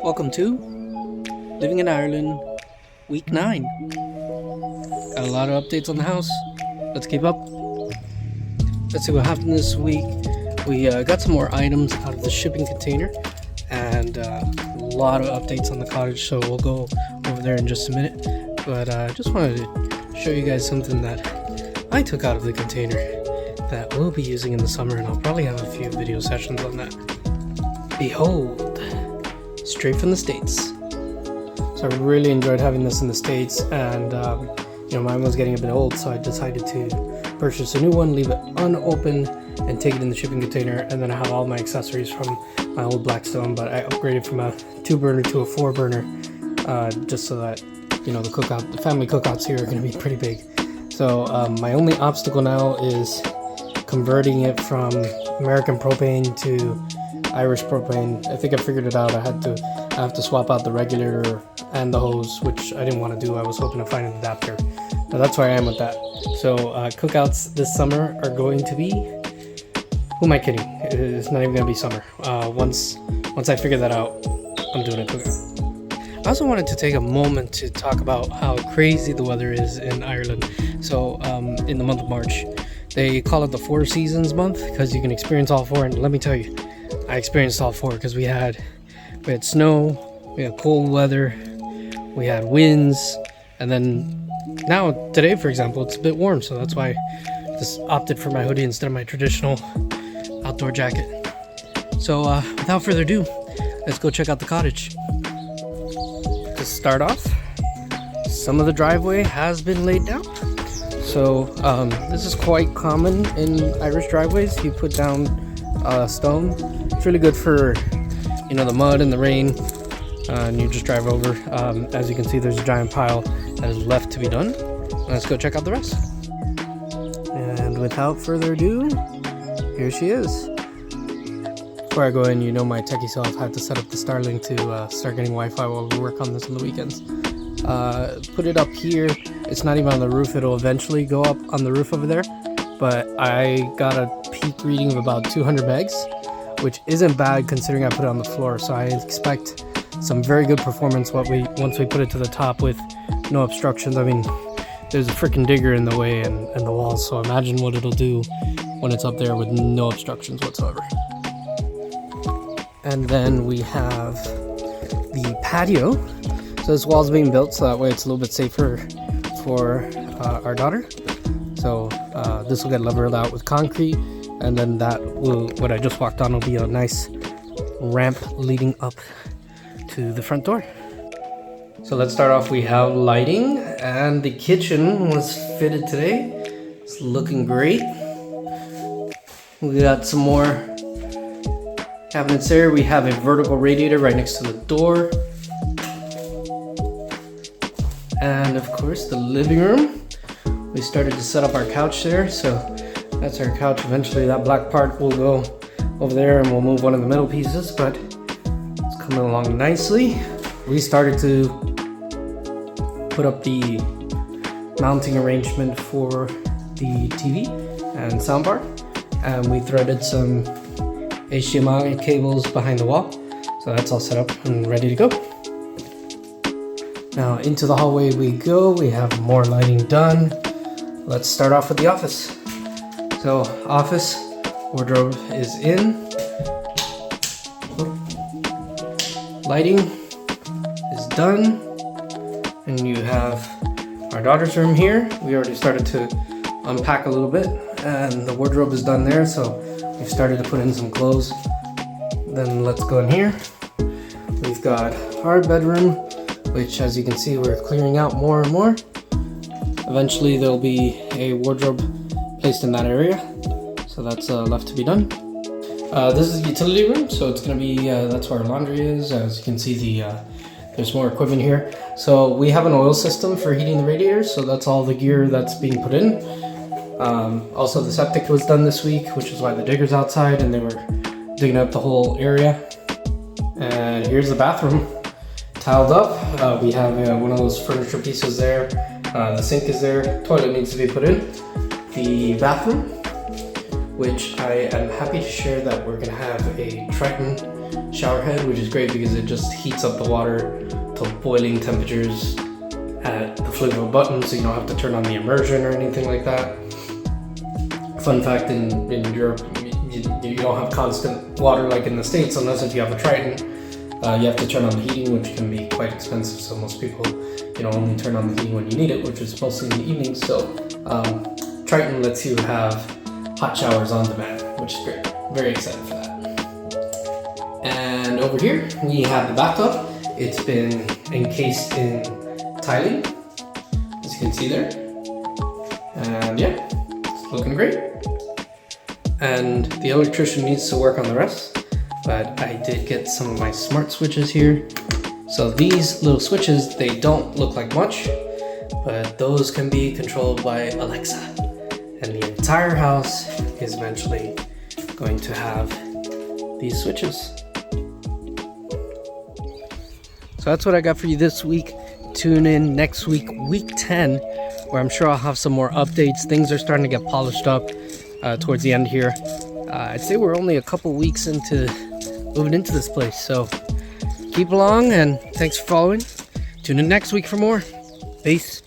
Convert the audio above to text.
Welcome to Living in Ireland, Week 9. Got a lot of updates on the house. Let's keep up. Let's see what happened this week. We got some more items out of the shipping container and a lot of updates on the cottage, so we'll go over there in just a minute. But I just wanted to show you guys something that I took out of the container that we'll be using in the summer, and I'll probably have a few video sessions on that. Behold, straight from the States. So I really enjoyed having this in the States, and mine was getting a bit old, so I decided to purchase a new one, leave it unopened, and take it in the shipping container. And then I have all my accessories from my old Blackstone, but I upgraded from a 2-burner to a 4-burner, just so that the family cookouts here are going to be pretty big. So my only obstacle now is converting it from American propane to Irish propane. I think I figured it out. I have to swap out the regulator and the hose, which I didn't want to do. I was hoping to find an adapter, but that's where I am with that. So cookouts this summer are going to be, who am I kidding? It's not even going to be summer. Once I figure that out, I'm doing a cookout. I also wanted to take a moment to talk about how crazy the weather is in Ireland. So in the month of March, they call it the 4 seasons month because you can experience all 4. And let me tell you, I experienced all 4 because we had snow, we had cold weather, we had winds, and then now today, for example, it's a bit warm, so that's why I just opted for my hoodie instead of my traditional outdoor jacket. So without further ado, let's go check out the cottage. To start off, some of the driveway has been laid down. So this is quite common in Irish driveways. You put down stone. It's really good for the mud and the rain, and you just drive over. As you can see, there's a giant pile that is left to be done. Let's go check out the rest. And without further ado, here she is. Before I go in, my techie self had to set up the Starlink to start getting Wi-Fi while we work on this on the weekends. Put it up here. It's not even on the roof. It'll eventually go up on the roof over there, but I got a peak reading of about 200 megs, which isn't bad considering I put it on the floor. So I expect some very good performance once we put it to the top with no obstructions. I mean, there's a freaking digger in the way and the walls, so imagine what it'll do when it's up there with no obstructions whatsoever. And then we have the patio. So this wall's being built so that way it's a little bit safer for our daughter. So this will get leveled out with concrete, and then what I just walked on will be a nice ramp leading up to the front door. So let's start off. We have lighting, and the kitchen was fitted today. It's looking great. We got some more cabinets there. We have a vertical radiator right next to the door. And of course, the living room. We started to set up our couch there, so that's our couch. Eventually that black part will go over there and we'll move one of the middle pieces, but it's coming along nicely. We started to put up the mounting arrangement for the TV and soundbar, and we threaded some HDMI cables behind the wall. So that's all set up and ready to go. Now into the hallway we go. We have more lighting done. Let's start off with the office. So office wardrobe is in. Lighting is done. And you have our daughter's room here. We already started to unpack a little bit, and the wardrobe is done there. So we've started to put in some clothes. Then let's go in here. We've got our bedroom, which, as you can see, we're clearing out more and more. Eventually there'll be a wardrobe placed in that area, so that's left to be done. This is the utility room, so it's going to be that's where our laundry is. As you can see, there's more equipment here. So we have an oil system for heating the radiators, so that's all the gear that's being put in. Also, the septic was done this week, which is why the digger's outside and they were digging up the whole area. And here's the bathroom, tiled up. We have one of those furniture pieces there. The sink is there. Toilet needs to be put in. The bathroom, which I am happy to share that we're gonna have a Triton shower head, which is great because it just heats up the water to boiling temperatures at the flick of a button, so you don't have to turn on the immersion or anything like that. Fun fact, in Europe, you don't have constant water like in the States, unless if you have a Triton. You have to turn on the heating, which can be quite expensive, so most people, only turn on the heating when you need it, which is mostly in the evenings. So Triton lets you have hot showers on demand, which is great. Very excited for that. And over here, we have the bathtub. It's been encased in tiling, as you can see there. And yeah, it's looking great. And the electrician needs to work on the rest, but I did get some of my smart switches here. So these little switches, they don't look like much, but those can be controlled by Alexa. And the entire house is eventually going to have these switches. So that's what I got for you this week. Tune in next week, week 10, where I'm sure I'll have some more updates. Things are starting to get polished up towards the end here. I'd say we're only a couple weeks into moving into this place, so keep along and thanks for following. Tune in next week for more. Peace.